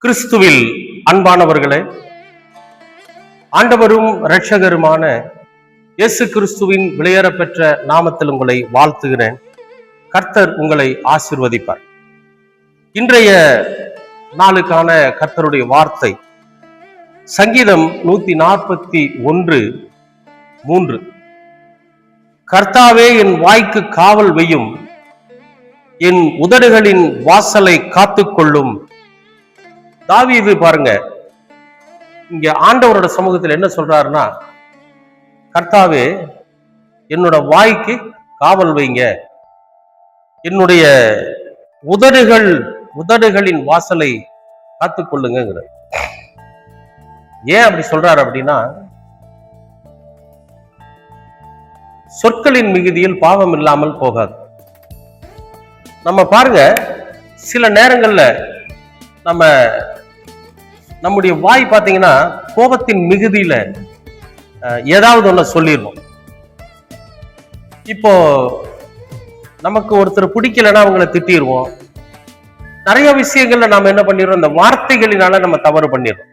கிறிஸ்துவில் அன்பானவர்களே, ஆண்டவரும் இரட்சகருமான இயேசு கிறிஸ்துவின் விலையேறப்பெற்ற நாமத்தில் உங்களை வாழ்த்துகிறேன். கர்த்தர் உங்களை ஆசீர்வதிப்பார். இன்றைய நாளுக்கான கர்த்தருடைய வார்த்தை சங்கீதம் 141:3. கர்த்தாவே, என் வாய்க்கு காவல் வையும், என் உதடுகளின் வாசலை காத்துக்கொள்ளும். தாவீது பாருங்க, இங்க ஆண்டவரோட சமூகத்தில் என்ன சொல்றாருன்னா, கர்த்தாவே என்னோட வாய்க்கு காவல் வைங்க, என்னுடைய உதடுகளின் வாசலை காத்துக்கொள்ளுங்க. ஏன் அப்படி சொல்றாரு அப்படின்னா, சொற்களின் மிகுதியில் பாவம் இல்லாமல் போகாது. நம்ம பாருங்க, சில நேரங்கள்ல நம்முடைய வாய் பார்த்தீங்கன்னா கோபத்தின் மிகுதியில ஏதாவது ஒண்ணு சொல்லிடுவோம். இப்போ நமக்கு ஒருத்தர் பிடிக்கலன்னா அவங்கள திட்டிடுவோம். நிறைய விஷயங்கள்ல நாம என்ன பண்ணிடுறோம், இந்த வார்த்தைகளினால நம்ம தவறு பண்ணிடுறோம்.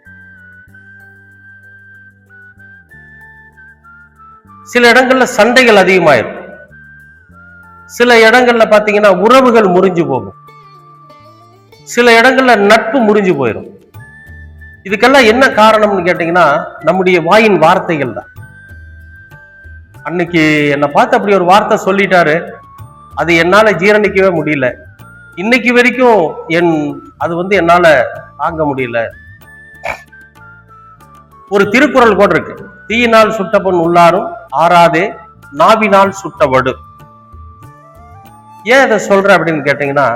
சில இடங்கள்ல சண்டைகள் அதிகமாயிரும். சில இடங்கள்ல பாத்தீங்கன்னா உறவுகள் முறிஞ்சு போகும். சில இடங்கள்ல நட்பு முறிஞ்சு போயிடும். இதுக்கெல்லாம் என்ன காரணம்னு கேட்டீங்கன்னா, நம்முடைய வாயின் வார்த்தைகள் தான். அன்னைக்கு என்னை பார்த்து அப்படி ஒரு வார்த்தை சொல்லிட்டாரு, அது என்னால ஜீரணிக்கவே முடியல. இன்னைக்கு வரைக்கும் அது என்னால தாங்க முடியல. ஒரு திருக்குறள் கூட இருக்கு, தீயினால் சுட்ட பொன் உள்ளாரும் ஆறாதே, நாவினால் சுட்ட வடு. ஏன் இதை சொல்ற அப்படின்னு கேட்டீங்கன்னா,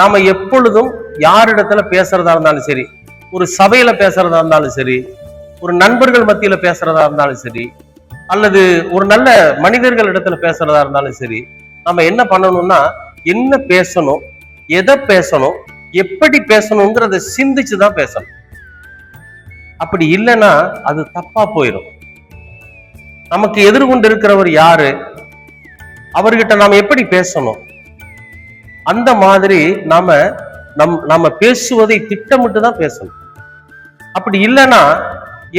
நாம எப்பொழுதும் யாரிடத்துல பேசுறதா இருந்தாலும் சரி, ஒரு சபையில பேசுறதா இருந்தாலும் சரி, ஒரு நண்பர்கள் மத்தியில பேசுறதா இருந்தாலும் சரி, அல்லது ஒரு நல்ல மனிதர்கள் இடத்துல பேசுறதா இருந்தாலும் சரி, நம்ம என்ன பண்ணணும்னா, என்ன பேசணும், எதை பேசணும், எப்படி பேசணுங்கிறத சிந்திச்சுதான் பேசணும். அப்படி இல்லைன்னா அது தப்பா போயிடும். நமக்கு எதிர்கொண்டு இருக்கிறவர் யாரு, அவர்கிட்ட நாம எப்படி பேசணும், அந்த மாதிரி நாம பேசுவதை திட்டமிட்டு தான் பேசணும். அப்படி இல்லைன்னா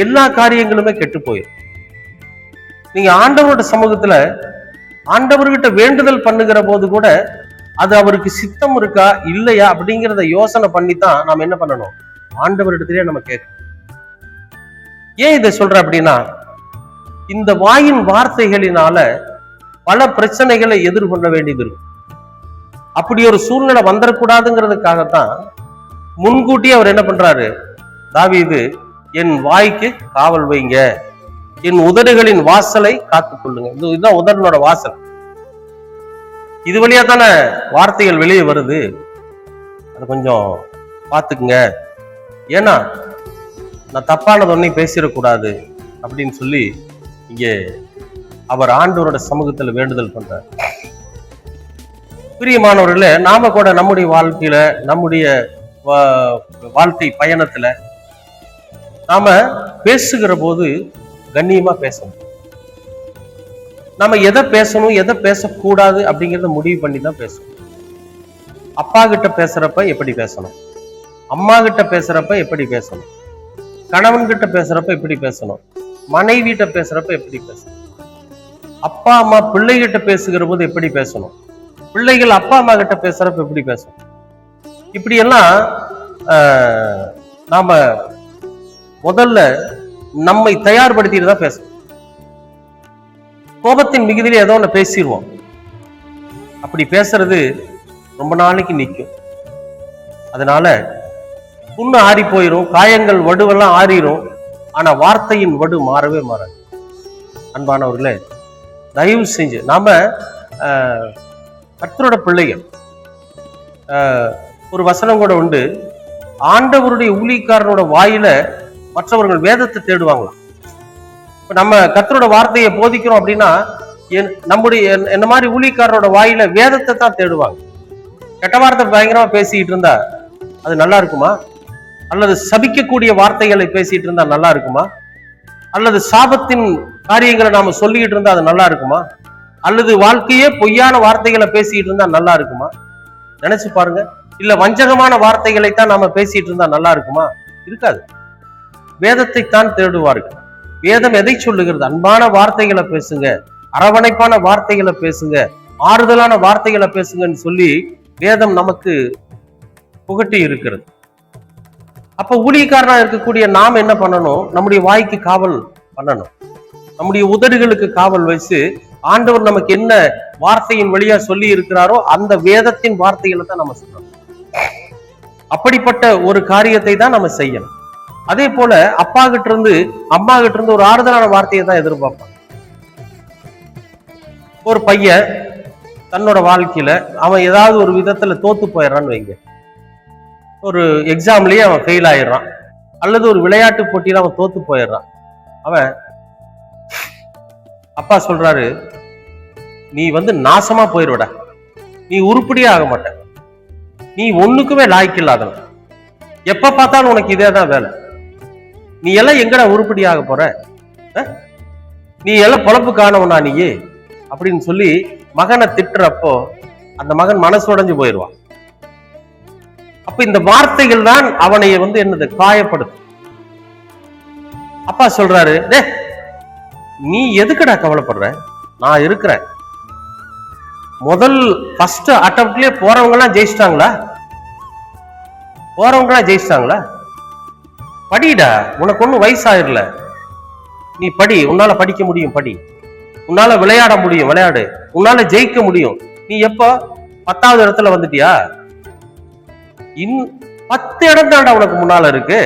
எல்லா காரியங்களுமே கெட்டு போயிடும். நீங்க ஆண்டவரோட சமூகத்துல ஆண்டவர்கிட்ட வேண்டுதல் பண்ணுகிற போது கூட அது அவருக்கு சித்தம் இருக்கா இல்லையா அப்படிங்கிறத யோசனை பண்ணித்தான் நாம என்ன பண்ணணும், ஆண்டவரிடத்திலே நம்ம கேட்கணும். ஏன் இதை சொல்ற அப்படின்னா, இந்த வாயின் வார்த்தைகளினால பல பிரச்சனைகளை எதிர்கொள்ள வேண்டியது இருக்கும். அப்படி ஒரு சூழ்நிலை வந்துடக்கூடாதுங்கிறதுக்காகத்தான் முன்கூட்டியே அவர் என்ன பண்றாரு, தாவீது என் வாய்க்கு காவல் வைங்க, என் உதடுகளின் வாசலை காத்துக்கொள்ளுங்க. இதுதான் உதடனோட வாசல். இது வழியா தானே வார்த்தைகள் வெளியே வருது. அதை கொஞ்சம் பார்த்துக்குங்க, ஏன்னா நான் தப்பானது ஒன்னையும் பேசிடக்கூடாது அப்படின்னு சொல்லி இங்கே அவர் ஆண்டவரோட சமூகத்துல வேண்டுதல் பண்றார். பிரியமானவர்களே, நாம கூட நம்முடைய வாழ்க்கையில, நம்முடைய வாழ்க்கை பயணத்துல நாம பேசுகிற போது கண்ணியமா பேசணும். நாம எதை பேசணும், எதை பேசக்கூடாது அப்படிங்கிறத முடிவு பண்ணி தான் பேசணும். அப்பா கிட்ட பேசுறப்ப எப்படி பேசணும், அம்மா கிட்ட பேசுறப்ப எப்படி பேசணும், கணவன் கிட்ட பேசுறப்ப எப்படி பேசணும், மனைவி கிட்ட பேசுறப்ப எப்படி பேசணும், அப்பா அம்மா பிள்ளைகிட்ட பேசுகிற போது எப்படி பேசணும், பிள்ளைகள் அப்பா அம்மா கிட்ட பேசுறப்ப எப்படி பேசணும். இப்படி எல்லாம் நாம முதல்ல நம்மை தயார்படுத்திட்டு தான் பேசணும். கோபத்தின் மிகுதியில ஏதோ ஒண்ணு பேசிடுவோம். அப்படி பேசுறது ரொம்ப நாளைக்கு நிற்கும். அதனால புண்ணு ஆறி போயிரும், காயங்கள் வடுவெல்லாம் ஆறிரும். ஆனா வார்த்தையின் வடு மாறவே மாறாது. அன்பானவர்களே, தயவு செஞ்சு நாம கர்த்தரோட பிள்ளைகள். ஒரு வசனம் கூட உண்டு, ஆண்டவருடைய ஊழியக்காரனோட வாயில மற்றவர்கள் வேதத்தை தேடுவாங்களாம். இப்ப நம்ம கர்த்தரோட வார்த்தையை போதிக்கிறோம் அப்படின்னா, என்ன மாதிரி ஊழியக்காரனோட வாயில வேதத்தை தான் தேடுவாங்க. கெட்ட வார்த்தை பயங்கரமா பேசிட்டு இருந்தா அது நல்லா இருக்குமா, அல்லது சபிக்கக்கூடிய வார்த்தைகளை பேசிட்டு இருந்தா நல்லா இருக்குமா, அல்லது சாபத்தின் காரியங்களை நாம சொல்லிட்டு இருந்தா அது நல்லா இருக்குமா, அல்லது வாழ்க்கையே பொய்யான வார்த்தைகளை பேசிட்டு இருந்தா நல்லா இருக்குமா? நினைச்சு பாருங்க. இல்ல வஞ்சகமான வார்த்தைகளைத்தான் நாம பேசிட்டு இருந்தா நல்லா இருக்குமா? இருக்காது. வேதத்தை தான் தேடுவார்கள். வேதம் எதை சொல்லுகிறது? அன்பான வார்த்தைகளை பேசுங்க, அரவணைப்பான வார்த்தைகளை பேசுங்க, ஆறுதலான வார்த்தைகளை பேசுங்கன்னு சொல்லி வேதம் நமக்கு புகட்டி இருக்கிறது. அப்ப ஊழியக்காரனா இருக்கக்கூடிய நாம் என்ன பண்ணணும்? நம்முடைய வாய்க்கு காவல் பண்ணணும். நம்முடைய உதடுகளுக்கு காவல் வச்சு ஆண்டவர் நமக்கு என்ன வார்த்தையின் வழியா சொல்லி இருக்கிறாரோ அந்த வேதத்தின் வார்த்தைகளை தான் நம்ம சொல்லணும். அப்படிப்பட்ட ஒரு காரியத்தை தான் நம்ம செய்யணும். அதே போல அப்பா கிட்ட இருந்து அம்மா கிட்ட இருந்து ஒரு ஆறுதலான வார்த்தையை தான் எதிர்பார்ப்பாங்க. ஒரு பையன் தன்னோட வாழ்க்கையில அவன் ஏதாவது ஒரு விதத்துல தோத்து போயிடறான்னு வைங்க, ஒரு எக்ஸாம்லயே அவன் ஃபெயில் ஆயிடுறான், அல்லது ஒரு விளையாட்டு போட்டியில அவன் தோத்து போயிடுறான். அவன் அப்பா சொல்றாரு, நீ நாசமா போயிடுவட, நீ உருப்படியே ஆக மாட்ட, நீ ஒண்ணுக்குமே லாய்க்கு இல்லாதவன், எப்ப பார்த்தாலும் உனக்கு இதேதான் வேலை, நீ எல்லாம் எங்கடா உருப்படி ஆக போற, நீ எல்லாம் பொழப்பு காணவனா நீ அப்படின்னு சொல்லி மகனை திட்டுறப்போ அந்த மகன் மனசு உடைஞ்சு போயிடுவான். அப்ப இந்த வார்த்தைகள் தான் அவனை என்னது காயப்படுத்தும். அப்பா சொல்றாரு, டே நீ எதுக்குடா கவலைப்படுற, நான் இருக்கிறேன். முதல் ஃபர்ஸ்ட் அட்டம்ப்ட்லயே போறவங்க எல்லாம் ஜெயிச்சிட்டாங்களா? படிடா, உனக்கு ஒன்னும் வயசாயிரல, நீ படி, உன்னால படிக்க முடியும், படி, உன்னால விளையாட முடியும், விளையாடு, உன்னால ஜெயிக்க முடியும். நீ எப்ப 10வது இடத்துல வந்துட்டியா? 10 இடம் தான்டா உனக்கு முன்னால இருக்கு,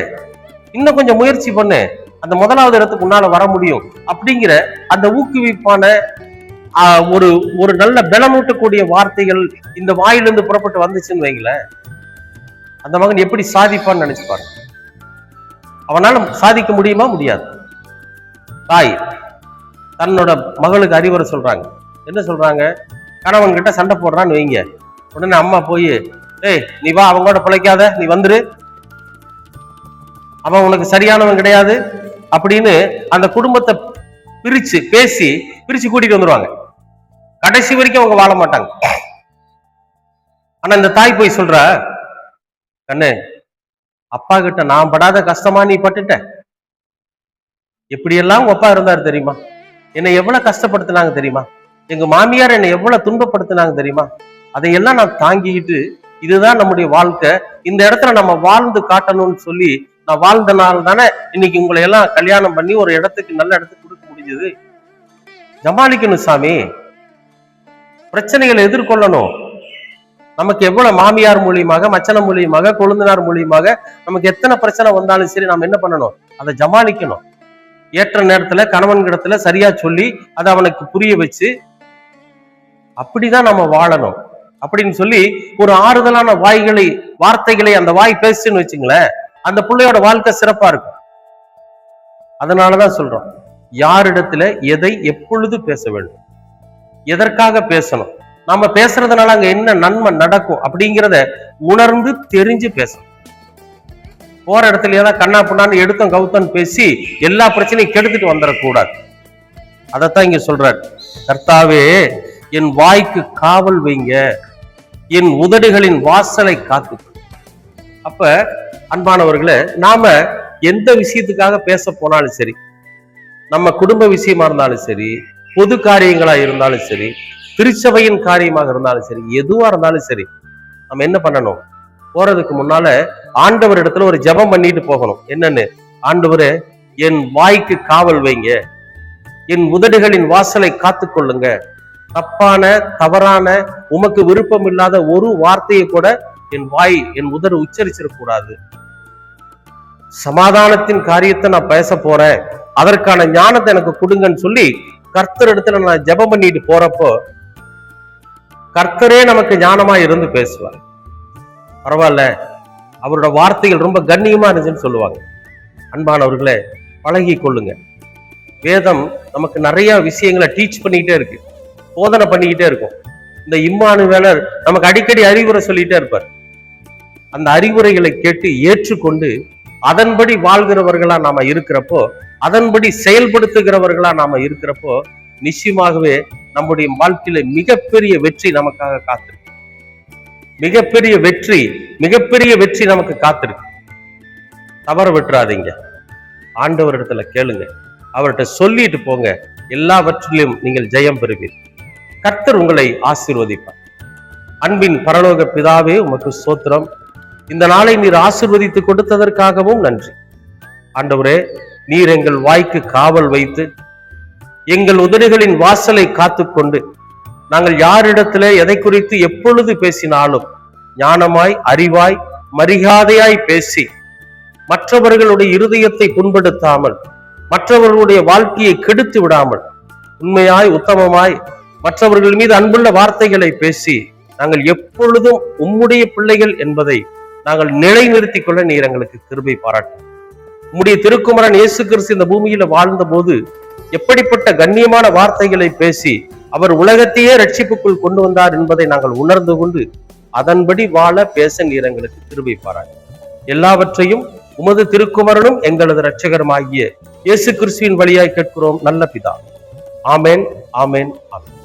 இன்னும் கொஞ்சம் முயற்சி பண்ணு, அந்த 1வது இடத்துக்கு உன்னால வர முடியும் அப்படிங்கிற அந்த ஊக்குவிப்பான ஒரு ஒரு நல்ல பலமூட்டக்கூடிய வார்த்தைகள் இந்த வாயிலிருந்து புறப்பட்டு வந்துச்சுன்னு வைங்களேன், அந்த மகன் எப்படி சாதிப்பான்னு நினைச்சு பாருங்க. அவனால சாதிக்க முடியுமா? முடியாது. தாய் தன்னோட மகளுக்கு அறிவுரை சொல்றாங்க. என்ன சொல்றாங்க? கணவன் கிட்ட சண்டை போடுறான்னு வைங்க, உடனே அம்மா போய், ஏய் நீ வா, அவங்களோட பிழைக்காத, நீ வந்துரு, அவன் உனக்கு சரியானவன் கிடையாது அப்படின்னு அந்த குடும்பத்தை பிரிச்சு கூட்டிட்டு வந்துருவாங்க. கடைசி வரைக்கும் அவங்க வாழ மாட்டாங்க. ஆனா இந்த தாய் போய் சொல்ற, கண்ணு அப்பா கிட்ட நான் படாத கஷ்டமா நீ பட்டுட்ட, எப்படியெல்லாம் உங்க அப்பா இருந்தாரு தெரியுமா, என்னை எவ்வளவு கஷ்டப்படுத்தினாங்க தெரியுமா, எங்க மாமியார் என்னை எவ்வளவு துன்பப்படுத்தினாங்க தெரியுமா, அதையெல்லாம் நான் தாங்கிக்கிட்டு இதுதான் நம்முடைய வாழ்க்கை, இந்த இடத்துல நம்ம வாழ்ந்து காட்டணும்னு சொல்லி நான் வாழ்ந்தனால தானே இன்னைக்கு உங்களை எல்லாம் கல்யாணம் பண்ணி ஒரு இடத்துக்கு நல்ல இடத்துக்கு கொடுக்க முடிஞ்சது. ஜமாளிக்கணும் சாமி, பிரச்சனைகளை எதிர்கொள்ளணும். நமக்கு எவ்வளவு மாமியார் மூலியமாக, மச்சன மூலியமாக, கொழுந்தனார் மூலியமாக நமக்கு எத்தனை பிரச்சனை வந்தாலும் சரி, நாம் என்ன பண்ணணும்? அதை ஜமாளிக்கணும். ஏற்ற நேரத்துல கணவன் இடத்துல சரியா சொல்லி அதை அவனுக்கு புரிய வச்சு அப்படிதான் நம்ம வாழணும் அப்படின்னு சொல்லி ஒரு ஆறுதலான வார்த்தைகளை அந்த வாய் பேசுன்னு வச்சுங்களேன், அந்த பிள்ளையோட வாழ்க்கை சிறப்பா இருக்கும். அதனாலதான் சொல்றோம், யாரிடத்துல எதை எப்பொழுது பேச வேண்டும், எதற்காக பேசணும், நாம பேசுறதுனால அங்க என்ன நன்மை நடக்கும் அப்படிங்கிறத உணர்ந்து தெரிஞ்சு பேசணும். போற இடத்துல ஏதாவது கண்ணா புண்ணான்னு எடுத்தோம் கவுத்தம் பேசி எல்லா பிரச்சனையும் கெடுத்துட்டு வந்துடக்கூடாது. அதத்தான் இங்க சொல்றார், கர்த்தாவே என் வாய்க்கு காவல் வைங்க, என் உதடுகளின் வாசலை காத்து. அப்ப அன்பானவர்களே, நாம எந்த விஷயத்துக்காக பேச போனாலும் சரி, நம்ம குடும்ப விஷயமா இருந்தாலும் சரி, பொது காரியங்களா இருந்தாலும் சரி, திருச்சபையின் காரியமாக இருந்தாலும் சரி, எதுவா இருந்தாலும் சரி, நம்ம என்ன பண்ணணும்? போறதுக்கு முன்னால ஆண்டவர் இடத்துல ஒரு ஜெபம் பண்ணிட்டு போகணும். என்னன்னு? ஆண்டவரே என் வாய்க்கு காவல் வைங்க, என் உதடுகளின் வாசலை காத்து கொள்ளுங்க, தப்பான தவறான உமக்கு விருப்பம் இல்லாத ஒரு வார்த்தையை கூட என் உதடு உச்சரிச்சிடக்கூடாது. சமாதானத்தின் காரியத்தை நான் பேச போறேன், அதற்கான ஞானத்தை எனக்கு கொடுங்கன்னு சொல்லி கர்த்தர் இடத்துல நான் ஜெபம் பண்ணிட்டு போறப்போ கர்த்தரே நமக்கு ஞானமா இருந்து பேசுவார். பரவாயில்ல, அவரோட வார்த்தைகள் ரொம்ப கண்ணியமா இருந்துச்சுன்னு சொல்லுவாங்க. அன்பானவர்களே, பழகி கொள்ளுங்க. வேதம் நமக்கு நிறைய விஷயங்களை டீச் பண்ணிக்கிட்டே இருக்கு, போதனை பண்ணிக்கிட்டே இருக்கும். இந்த இம்மானுவேலர் நமக்கு அடிக்கடி அறிவுரை சொல்லிட்டே இருப்பார். அந்த அறிவுரைகளை கேட்டு ஏற்றுக்கொண்டு அதன்படி வாழ்கிறவர்களா நாம இருக்கிறப்போ, அதன்படி செயல்படுத்துகிறவர்களா நாம இருக்கிறப்போ, நிச்சயமாகவே நம்முடைய வாழ்க்கையில மிகப்பெரிய வெற்றி நமக்காக காத்திருக்கு. மிகப்பெரிய வெற்றி நமக்கு காத்திருக்கு. தவற விட்டுறாதீங்க. ஆண்டவரிடத்துல கேளுங்க, அவர்கிட்ட சொல்லிட்டு போங்க. எல்லாவற்றிலும் நீங்கள் ஜெயம் பெறுவீர். கர்த்தர் உங்களை ஆசீர்வதிப்பார். அன்பின் பரலோக பிதாவே, உமக்கு ஸ்தோத்திரம். இந்த நாளை நீர் ஆசீர்வதித்து கொடுத்ததற்காகவும் நன்றி. ஆண்டவரே, நீர் எங்கள் வாய்க்கு காவல் வைத்து எங்கள் உதடுகளின் வாசலை காத்துக்கொண்டு நாங்கள் யாரிடத்துல எதை குறித்து எப்பொழுது பேசினாலும் ஞானமாய், அறிவாய், மரியாதையாய் பேசி மற்றவர்களுடைய இருதயத்தை புண்படுத்தாமல், மற்றவர்களுடைய வாழ்க்கையை கெடுத்து விடாமல், உண்மையாய், உத்தமமாய் மற்றவர்கள் மீது அன்புள்ள வார்த்தைகளை பேசி நாங்கள் எப்பொழுதும் உம்முடைய பிள்ளைகள் என்பதை நாங்கள் நிலைநிறுத்திக் கொள்ள நீர் எங்களுக்கு கிருபை பாராட்டும். உம்முடைய திருக்குமரன் இயேசு கிறிஸ்து இந்த பூமியில வாழ்ந்த போது எப்படிப்பட்ட கண்ணியமான வார்த்தைகளை பேசி அவர் உலகத்தையே ரட்சிப்புக்குள் கொண்டு வந்தார் என்பதை நாங்கள் உணர்ந்து கொண்டு அதன்படி வாழ பேச நீர் எங்களுக்கு கிருபை பாராட்டும். எல்லாவற்றையும் உமது திருக்குமரனும் எங்களது இரட்சகருமாகிய இயேசு கிறிஸ்துவின் வழியாய் கேட்கிறோம் நல்ல பிதா. ஆமேன், ஆமேன், ஆமேன்.